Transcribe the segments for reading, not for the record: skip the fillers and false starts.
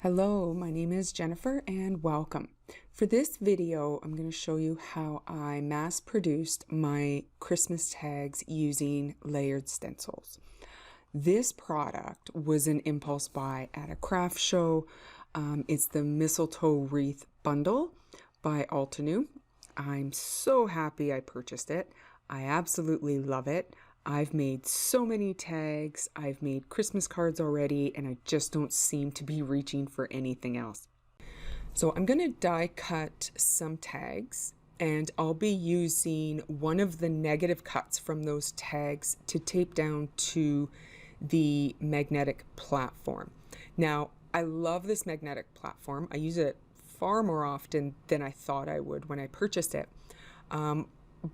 Hello, my name is Jennifer and welcome. For this video, I'm going to show you how I mass produced my Christmas tags using layered stencils. This product was an impulse buy at a craft show. It's the Mistletoe Wreath bundle by Altenew. I'm so happy I purchased it. I absolutely love it. I've made so many tags, I've made Christmas cards already, and I just don't seem to be reaching for anything else. So I'm going to die cut some tags, and I'll be using one of the negative cuts from those tags to tape down to the magnetic platform. Now, I love this magnetic platform. I use it far more often than I thought I would when I purchased it.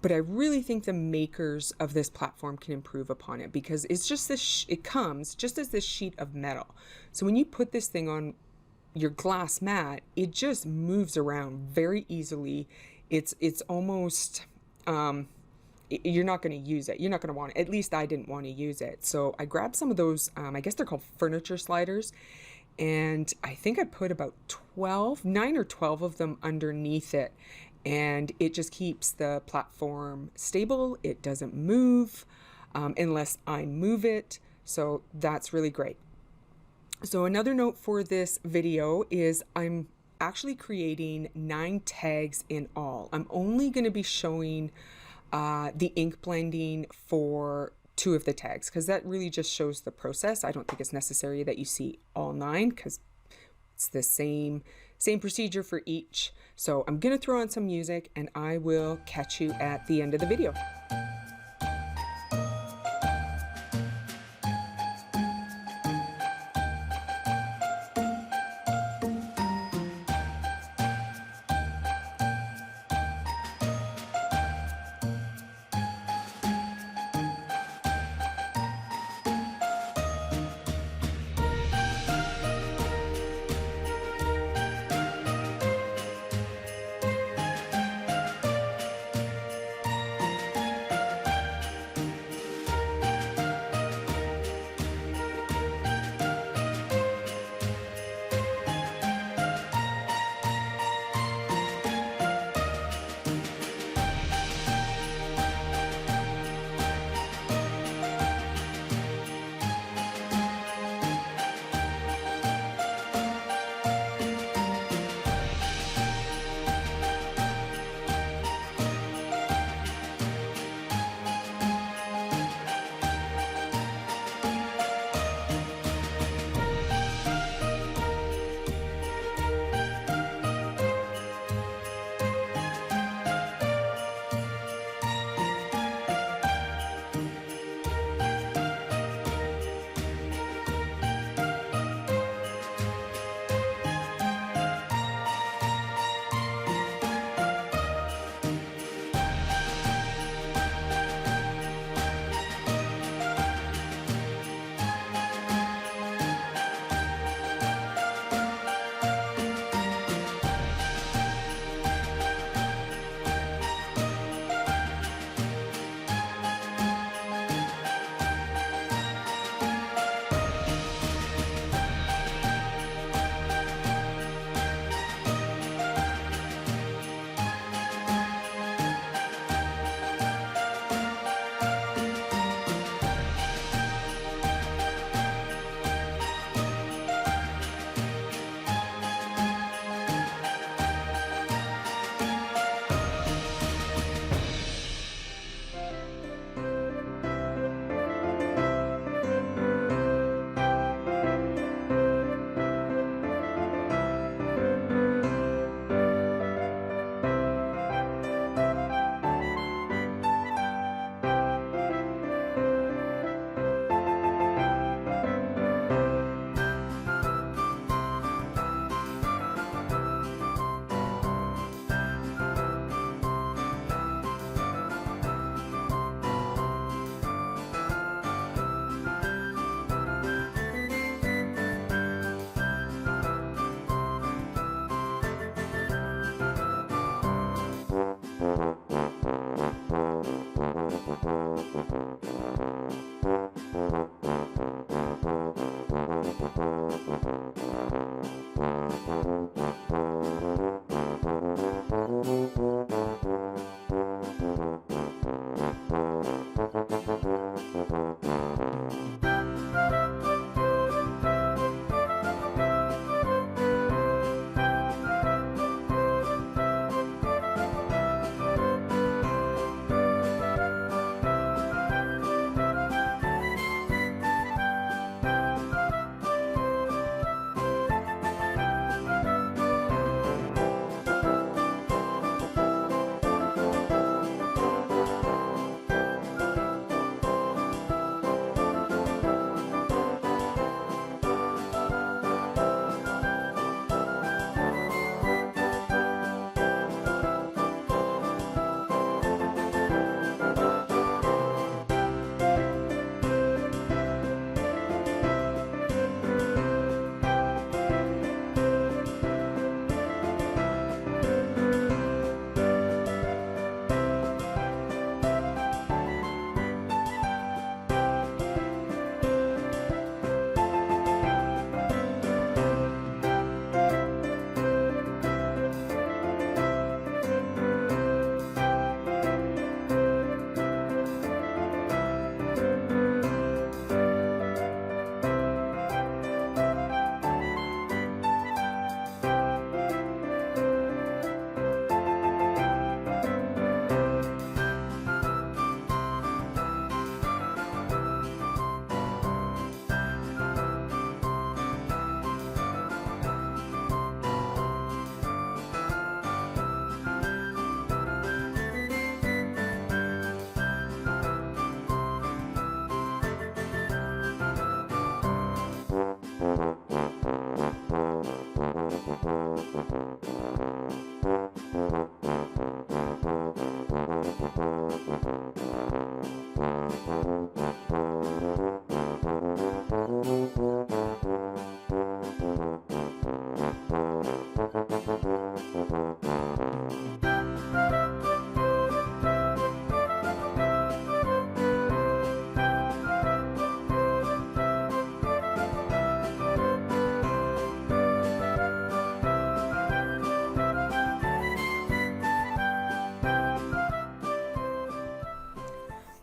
But I really think the makers of this platform can improve upon it because it's just this, it comes just as this sheet of metal. So when you put this thing on your glass mat, it just moves around very easily. It's almost, you're not going to use it. You're not going to want it. At least I didn't want to use it. So I grabbed some of those, I guess they're called furniture sliders. And I think I put about 9 or 12 of them underneath it. And it just keeps the platform stable. It doesn't move unless I move it. So that's really great. So another note for this video is I'm actually creating 9 tags in all. I'm only going to be showing the ink blending for 2 of the tags because that really just shows the process. I don't think it's necessary that you see all 9 because it's the same procedure for each. So I'm gonna throw on some music and I will catch you at the end of the video.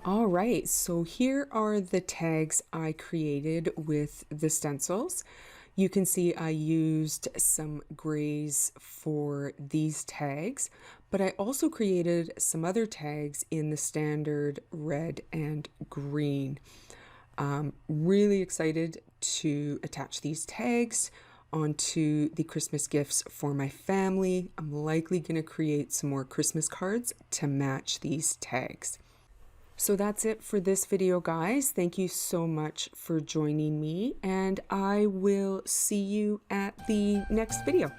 All right, so here are the tags I created with the stencils. You can see I used some grays for these tags, but I also created some other tags in the standard red and green. Really excited to attach these tags onto the Christmas gifts for my family. I'm likely going to create some more Christmas cards to match these tags. So that's it for this video, guys. Thank you so much for joining me, and I will see you at the next video.